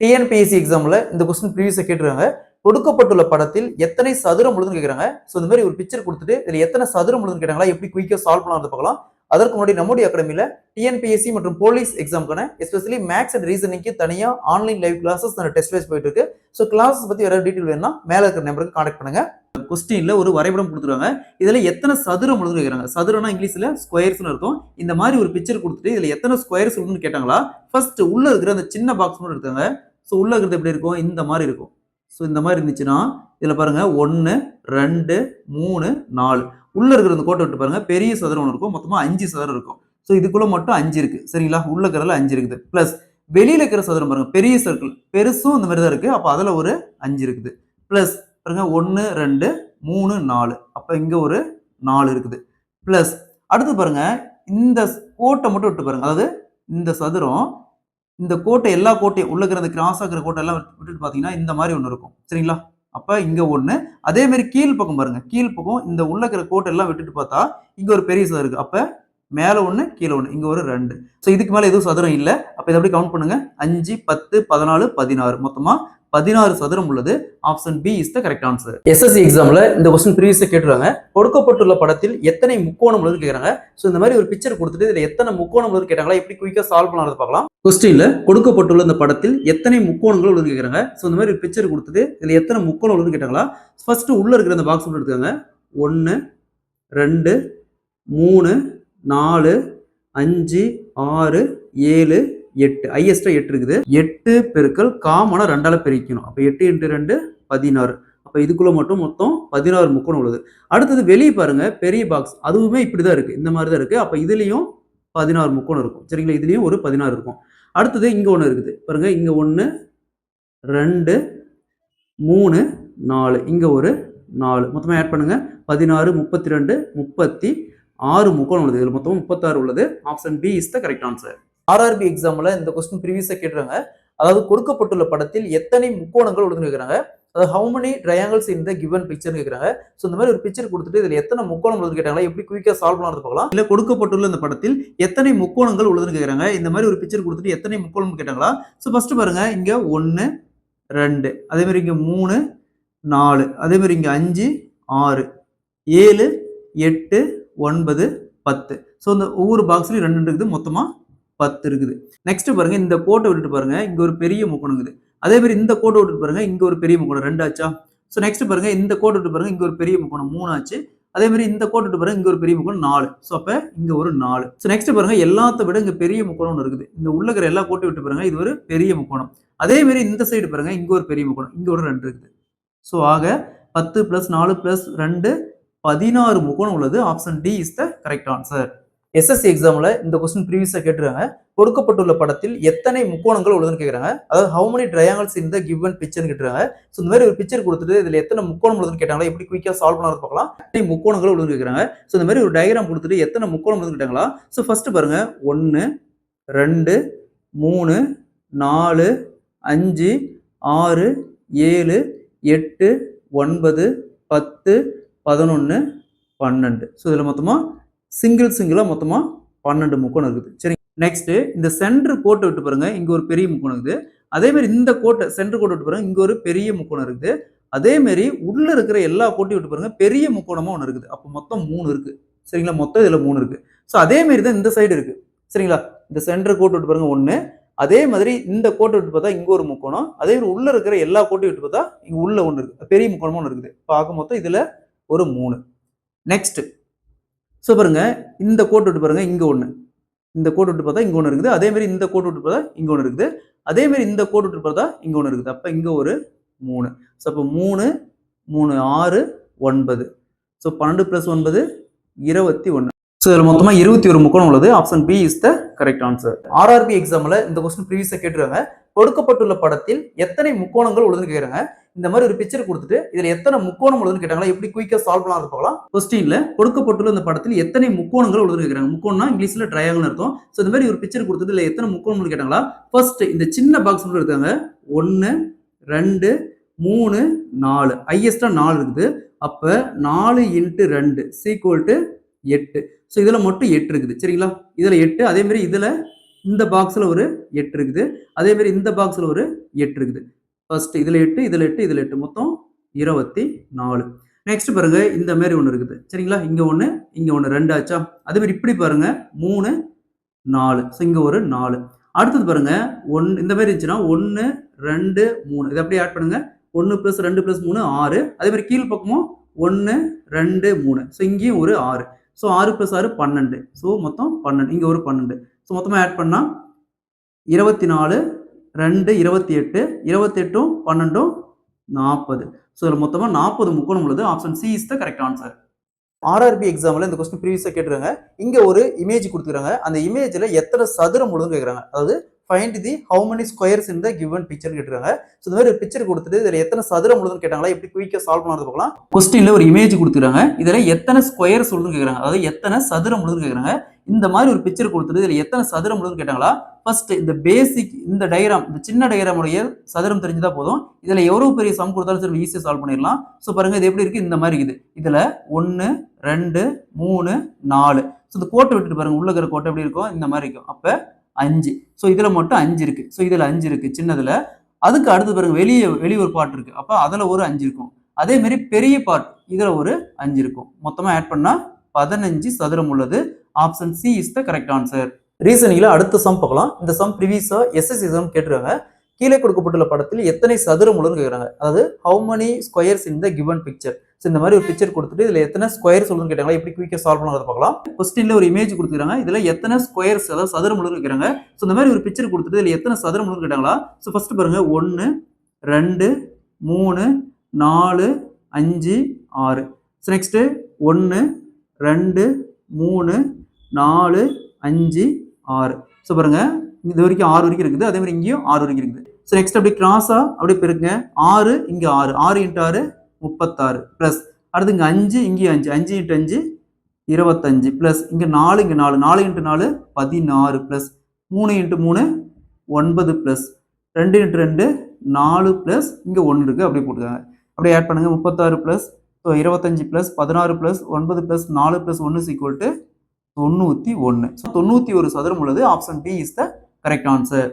TNPSC எக்ஸாம்ல இந்த question ப்ரீவியஸா கேட்டிருக்காங்க. கொடுக்கப்பட்டுள்ள படத்தில் எத்தனை சதுரம் உள்ளதுன்னு கேக்குறாங்க. சோ இந்த மாதிரி ஒரு பிக்சர் கொடுத்துட்டு இதுல எத்தனை சதுரம் உள்ளதுன்னு கேட்டாங்களா, எப்படி குயிக்கா சால்வ் பண்ணலாம்னு பார்க்கலாம். அதற்கு முன்னாடி நம்முடைய அகாடமில டிஎன்பிஎஸ்சி மற்றும் போலீஸ் எக்ஸாம்க்கான எஸ்பெஷலி மேத்ஸ் அண்ட் ரீசனிங்க்கு தனியா online live classes and test wise போயிட்டு இருக்கு. சோ கிளாஸஸ் பத்தி வேற டீடைல் வேணும்னா மேல இருக்கிற நம்பருக்கு கான்டாக்ட் பண்ணுங்க. கொஸ்டின்ல ஒரு வரைபடம் கொடுத்துருக்காங்க. இதுல எத்தனை சதுரம் உள்ளதுன்னு கேக்குறாங்க. சதுரம்னா இங்கிலீஷ்ல ஸ்கொயர்ஸ்னு அர்த்தம். இந்த மாதிரி ஒரு பிக்சர் கொடுத்துட்டு இதுல எத்தனை ஸ்கொயர்ஸ் உள்ளதுன்னு கேட்டாங்களா, ஃபர்ஸ்ட் உள்ள இருக்கிற அந்த சின்ன பாக்ஸ் மட்டும் எடுத்தாங்க. ஸோ உள்ள இருக்கிறது எப்படி இருக்கும், இந்த மாதிரி இருக்கும். ஸோ இந்த மாதிரி இருந்துச்சுன்னா இதில் பாருங்க 1 2 3 4 உள்ள இருக்கிற அந்த கோட்டை விட்டு பாருங்க, பெரிய சதுரம் ஒன்று இருக்கும். மொத்தமாக 5 சதுரம் இருக்கும். ஸோ இதுக்குள்ள மட்டும் 5 இருக்கு. சரிங்களா, உள்ள இருக்கிறதுல 5 இருக்குது. பிளஸ் வெளியில இருக்கிற சதுரம் பாருங்க, பெரிய சர்க்கிள் பெருசும் இந்த மாதிரி தான் இருக்கு. அப்போ அதில் ஒரு 5 இருக்குது. பிளஸ் பாருங்க 1 2 3 4 அப்போ இங்க ஒரு 4 இருக்குது. பிளஸ் அடுத்து பாருங்க இந்த கோட்டை மட்டும் விட்டு பாருங்க, அதாவது இந்த சதுரம் இந்த கோட்டை எல்லா கோட்டையும் உள்ள இருக்கிற கிராஸ் ஆகிற கோட்டை எல்லாம் விட்டுட்டு பாத்தீங்கன்னா இந்த மாதிரி ஒன்று இருக்கும். சரிங்களா, அப்ப இங்க ஒண்ணு, அதே மாதிரி கீழ் பக்கம் பாருங்க, கீழ் பக்கம் இந்த உள்ள இருக்கிற கோட்டை எல்லாம் விட்டுட்டு பார்த்தா இங்க ஒரு பெரிய சதுரம் இருக்கு. அப்ப மேல ஒண்ணு கீழே ஒண்ணு, இங்க ஒரு 2. ஸோ இதுக்கு மேல எதுவும் சதுரம் இல்லை. அப்ப இதை எப்படி கவுண்ட் பண்ணுங்க, 5 10 14 16 மொத்தமா 16 சதுரம் உள்ளது. Option B is the correct answer. SSC எக்ஸாம்ல இந்த கொஸ்டின் ப்ரீவியஸா கேட்டுறாங்க. கொடுக்கப்பட்டுள்ள படத்தில் எத்தனை முக்கோணம் உள்ளது கேக்குறாங்க. சோ இந்த மாதிரி ஒரு பிக்சர் கொடுத்துட்டு இதுல எத்தனை முக்கோணம் உள்ளது கேட்டாங்களா, எப்படி குயிக்கா சால்வ் பண்ணலாம்னு பார்க்கலாம். கொஸ்டின்ல கொடுக்கப்பட்டுள்ள இந்த படத்தில் எத்தனை முக்கோணங்கள் உள்ளது கேக்குறாங்க. சோ இந்த மாதிரி ஒரு பிக்சர் கொடுத்துட்டு இதுல எத்தனை முக்கோணம் உள்ளது கேட்டாங்களா, ஃபர்ஸ்ட் உள்ள இருக்கிற அந்த பாக்ஸ் மட்டும் எடுத்துக்காங்க. 1 2 3 4 5 6 7 8 ஹையஸ்டா 8 இருக்குது. 8 பெருக்கல் காமனா 2ஆல பெருக்கணும். அப்ப 8 × 2 16. அப்ப இதுக்குள்ள மட்டும் மொத்தம் 16 முக்கோணம் உள்ளது. அடுத்தது வெளியே பாருங்க, பெரிய பாக்ஸ் அதுவுமே இப்படிதான் இருக்கு, இந்த மாதிரி தான் இருக்கு. அப்ப இதுலயும் 16 முக்கோணம் இருக்கும். சரிங்களா, இதுலயும் ஒரு 16 இருக்கும். அடுத்தது இங்க ஒண்ணு இருக்குது பாருங்க, இங்க 1 2 3 4 இங்க ஒரு 4 மொத்தமா ஆட் பண்ணுங்க. 16 32 36 முக்கோணம் உள்ளது. இதுல மொத்தம் 36 உள்ளது. Option B is the correct answer. RRB எக்ஸாம்ல இந்த கொஸ்டின் ப்ரீவியஸா கேட்டுறாங்க. அதாவது கொடுக்கப்பட்டுள்ள படத்தில் எத்தனை முக்கோணங்கள் உள்ளதுன்னு கேக்குறாங்க. அதாவது how many triangles in the given picture கேக்குறாங்க. சோ இந்த மாதிரி ஒரு பிக்சர் கொடுத்துட்டு இதுல எத்தனை முக்கோணம் உள்ளதுன்னு கேட்டாங்களா, எப்படி குயிக்கா சால்வ் பண்ணலாம்னு பார்க்கலாம். இல்ல கொடுக்கப்பட்டுள்ள இந்த படத்தில் எத்தனை முக்கோணங்கள் உள்ளதுன்னு கேக்குறாங்க. இந்த மாதிரி ஒரு பிக்சர் கொடுத்துட்டு எத்தனை முக்கோணம் கேட்டாங்களா. சோ ஃபர்ஸ்ட் பாருங்க, இங்க 1 2 அதே மாதிரி இங்க 3 4 அதே மாதிரி இங்க 5 6 7 8 9 10. சோ இந்த ஒவ்வொரு பாக்ஸ்லயும் 2 இருக்குது, மொத்தமா 10 இருக்குது. நெக்ஸ்ட் பாருங்க, இந்த கோட்டை விட்டுட்டு பாருங்க, இங்க ஒரு பெரிய முக்கோணம் இருக்குது. அதே மாதிரி இந்த கோட்டை விட்டுட்டு பாருங்க, இங்க ஒரு பெரிய முக்கோணம் 2 ஆச்சா. சோ நெக்ஸ்ட் பாருங்க, இந்த கோட்டை விட்டு பாருங்க, இங்க ஒரு பெரிய முக்கோணம் 3 ஆச்சு. அதே மாதிரி இந்த கோட்டை விட்டு பாருங்க, இங்க ஒரு பெரிய முக்கோணம் 4. சோ அப்ப இங்க ஒரு 4. சோ நெக்ஸ்ட் பாருங்க, எல்லாத்த விட இங்க பெரிய முக்கோணம் ஒன்று இருக்குது. இந்த உள்ள இருக்கிற எல்லா கோட்டை விட்டு பாருங்க, இது ஒரு பெரிய முக்கோணம். அதே மாதிரி இந்த சைடு பாருங்க, இங்க ஒரு பெரிய முக்கோணம், இங்க ஒரு 2 இருக்குது. சோ ஆக 10 + 4 + 2 16 முக்கோணம் உள்ளது. Option D is the correct answer. SSC எக்ஸாம்ல இந்த கொஸ்டின் ப்ரீவியஸா கேட்டுருக்காங்க. கொடுக்கப்பட்டுள்ள படத்தில் எத்தனை முக்கோணங்கள் உள்ளதுன்னு கேக்குறாங்க. அதாவது how many triangles in the given picture கேட்டுருக்காங்க. சோ இந்த மாதிரி ஒரு பிக்சர் கொடுத்துட்டு இதுல எத்தனை முக்கோணம் உள்ளதுன்னு கேட்டாங்களா, எப்படி குயிக்கா சால்வ் பண்ணலாம்னு பார்க்கலாம். எத்தனை முக்கோணங்கள் உள்ளதுன்னு கேக்குறாங்க. சோ இந்த மாதிரி ஒரு டயகிராம் கொடுத்துட்டு எத்தனை முக்கோணம் உள்ளதுன்னு கேட்டாங்களா. சோ ஃபர்ஸ்ட் பாருங்க, 1 2 3 4 5 6 7 8 9 10 11 12. சோ இதுல மொத்தமா சிங்கிளா மொத்தமா 12 முக்கோணம் இருக்குது. சரி, நெக்ஸ்ட் இந்த சென்டர் கோட்டை விட்டு பாருங்க, இங்க ஒரு பெரிய முக்கோணம் இருக்குது. அதே மாதிரி இந்த கோட்டை சென்டர் கோட்டை விட்டு பாருங்க, இங்க ஒரு பெரிய முக்கோணம் இருக்குது. அதே மாதிரி உள்ள இருக்கிற எல்லா கோட்டையும் விட்டு பாருங்க, பெரிய முக்கோணமா ஒன்று இருக்குது. அப்போ மொத்தம் 3 இருக்கு. சரிங்களா, மொத்தம் இதுல 3 இருக்கு. ஸோ அதே மாதிரி தான் இந்த சைடு இருக்கு. சரிங்களா, இந்த சென்டர் கோட்டை விட்டு பாருங்க 1. அதே மாதிரி இந்த கோட்டை விட்டு பார்த்தா இங்க ஒரு முக்கோணம். அதே மாதிரி உள்ள இருக்கிற எல்லா கோட்டையும் விட்டு பார்த்தா இங்க உள்ள ஒன்று இருக்கு, பெரிய முக்கோணமா ஒன்று இருக்குது. பார்க்க மொத்தம் இதுல ஒரு 3. நெக்ஸ்ட் ஸோ பாருங்க, இந்த கோட்டை விட்டு பாருங்க, இங்க ஒண்ணு, இந்த கோட்டை விட்டு பார்த்தா இங்க ஒண்ணு இருக்குது. அதே மாதிரி இந்த கோட்டை விட்டு பார்த்தா இங்க ஒண்ணு இருக்குது. அதே மாதிரி இந்த கோட்டை விட்டு பார்த்தா இங்க ஒண்ணு இருக்குது. அப்ப இங்க ஒரு 3. ஸோ அப்போ 3 3 6 9. ஸோ 12 + 9 21. ஸோ இதில் மொத்தமா 21 முக்கோணம் உள்ளது. Option B is the correct answer. RRB எக்ஸாம்ல இந்த கொஸ்டின் ப்ரீவியஸா கேட்டுருக்காங்க. கொடுக்கப்பட்டுள்ள படத்தில் எத்தனை முக்கோணங்கள் உள்ளதுன்னு கேக்குறாங்க. இந்த மாதிரி ஒரு பிக்சர் கொடுத்துட்டு இதுல எத்தனை முக்கோணம் உள்ளதுன்னு கேட்டாங்களா, எப்படி குயிக்கா சால்வ் பண்ணலாம் பார்க்கலாம். கொஸ்டின்ல கொடுக்கப்பட்டுள்ள இந்த படத்தில் எத்தனை முக்கோணங்கள் உள்ளதுன்னு கேக்குறாங்க. முக்கோணம்னா இங்கிலீஷ்ல ட்ரையாங்கிள் அர்த்தம். சோ இந்த மாதிரி ஒரு பிக்சர் கொடுத்துட்டு இதுல எத்தனை முக்கோணம்னு கேட்டாங்களா. ஃபர்ஸ்ட் இந்த சின்ன பாக்ஸ் மட்டும் எடுத்தாங்க. 1 2 3 4 ஹையஸ்டா 4 இருக்குது. அப்ப 4 × 2 = 8. ஸோ இதுல மட்டும் 8 இருக்குது. சரிங்களா, இதுல 8. அதே மாதிரி இதுல இந்த பாக்ஸ்ல ஒரு 8 இருக்குது. அதே மாதிரி இந்த பாக்ஸ்ல ஒரு 8 இருக்குது. ஃபர்ஸ்ட் இதுல 8, இதுல 8, இதுல 8 மொத்தம் 24. நெக்ஸ்ட் பாருங்க இந்த மாதிரி ஒண்ணு இருக்குது. சரிங்களா? இங்க 1, இங்க 1 2 ஆச்சா? அதே மாதிரி இப்படி பாருங்க 3, 4. ஸோ இங்க ஒரு 4. அடுத்தது பாருங்க இந்த மாதிரி இருந்துச்சுன்னா 1, 2, 3 இதை அப்படியே ஆட் பண்ணுங்க. 1 + 2 + 3 6. அதே மாதிரி கீழ் பக்கமும் 1, 2, 3. ஸோ இங்கேயும் ஒரு 6. ஸோ 6 + 6 12. ஸோ மொத்தம் 12. இங்க ஒரு 12. ஸோ மொத்தமா ஆட் பண்ணா 24, 2, 28. 28ம் 12ம் 40. ஸோ இதுல மொத்தமா 40 முக்கோணம் உள்ளது. Option C is the correct answer. RRB எக்ஸாம்ல இந்த கொஸ்டின் ப்ரீவியஸா கேட்டிருக்காங்க. இங்க ஒரு இமேஜ் கொடுத்துருக்காங்க. அந்த இமேஜ்ல எத்தனை சதுரம் உள்ளதுன்னு கேக்குறாங்க. அதாவது find the how many squares in the given picture கேட்டிருக்காங்க. ஸோ இந்த மாதிரி ஒரு பிக்சர் கொடுத்துட்டு இதுல எத்தனை சதுரம் உள்ளதுன்னு கேட்டாங்களா, எப்படி குயிக்கா சால்வ் பண்ணறது பார்க்கலாம். கொஸ்டின்ல ஒரு இமேஜ் கொடுத்துருக்காங்க. இதுல எத்தனை ஸ்கொயர்ஸ் உள்ளதுன்னு கேக்குறாங்க. அதாவது எத்தனை சதுரம் உள்ளதுன்னு கேக்குறாங்க. இந்த மாதிரி ஒரு பிக்சர் கொடுத்துட்டு இதுல எத்தனை சதுரம் உள்ளதுன்னு கேட்டாங்களா. ஃபர்ஸ்ட் இந்த பேசிக் இந்த டயக்ராம், இந்த சின்ன டயக்ராம் உடைய சதுரம் தெரிஞ்சதா போதும். இதுல எவ்வளவு பெரிய சம் கொடுத்தாலும் சரி ஈஸியா சால்வ் பண்ணிடலாம். ஸோ பாருங்க இது எப்படி இருக்கு, இந்த மாதிரி இருக்குது. இதுல 1, 2, 3, 4. ஸோ இந்த கோட்டை விட்டுட்டு பாருங்க, உள்ள இருக்கிற கோட்டை எப்படி இருக்கும், இந்த மாதிரி இருக்கும். அப்ப 5. ஸோ இதுல மட்டும் 5 இருக்கு. ஸோ இதுல 5 இருக்கு சின்னதுல. அதுக்கு அடுத்து பாருங்க வெளியே ஒரு பார்ட் இருக்கு. அப்ப அதுல ஒரு 5 இருக்கும். அதே மாதிரி பெரிய பார்ட் இதுல ஒரு 5 இருக்கும். மொத்தமா ஆட் பண்ணா 15 சதுரம் உள்ளது. Option C is the correct answer. ரீசனிங்ல அடுத்த சம் பார்க்கலாம். இந்த சம் ப்ரீவியஸா எஸ்எஸ்சி எக்ஸாம் கேட்டிருக்காங்க. கீழே கொடுக்கப்பட்டுள்ள படத்தில் எத்தனை சதுரம் உள்ளதுன்னு கேக்குறாங்க. அதாவது how many squares in the given picture. So இந்த மாதிரி ஒரு பிக்சர் கொடுத்துட்டு இதுல எத்தனை ஸ்கொயர்ஸ் உள்ளதுன்னு கேட்டாங்களா, எப்படி குயிக்கா சால்வ் பண்ணுறத பார்க்கலாம். கொஸ்டின்ல ஒரு இமேஜ் கொடுத்துருக்காங்க. இதுல எத்தனை ஸ்கொயர்ஸ் அதாவது சதுரம் உள்ளதுன்னு கேக்குறாங்க. ஸோ இந்த மாதிரி ஒரு பிக்சர் கொடுத்துட்டு இதுல எத்தனை சதுரம் உள்ளதுன்னு கேட்டாங்களா. ஸோ ஃபர்ஸ்ட் பாருங்க 1, 2, 3, 4, 5, 6. So next 1, 2, 3, 4, 5, 6. ஸோ பாருங்க இது வரைக்கும் 6 வரைக்கும் இருக்குது. அதே மாதிரி இங்கேயும் 6 வரைக்கும் இருக்குது. ஸோ நெக்ஸ்ட் அப்படி கிராஸா அப்படியே பெருக்குங்க. 6 இங்க 6, 6 × 6 36 பிளஸ் அடுத்து இங்க 5 இங்கேயும் 5, 5 × 5 25 பிளஸ் இங்க 4 இங்க 4, 4 × 4 16 பிளஸ் 3 × 3 9 பிளஸ் 2 × 2 4 பிளஸ் இங்க 1 இருக்கு, அப்படியே போட்டுக்காங்க. அப்படியே ஆட் பண்ணுங்க. 36 plus 25 plus 16 plus 9 plus 4 plus 1 = 91. So 91 சதுரம் உள்ளது. Option D is the correct answer.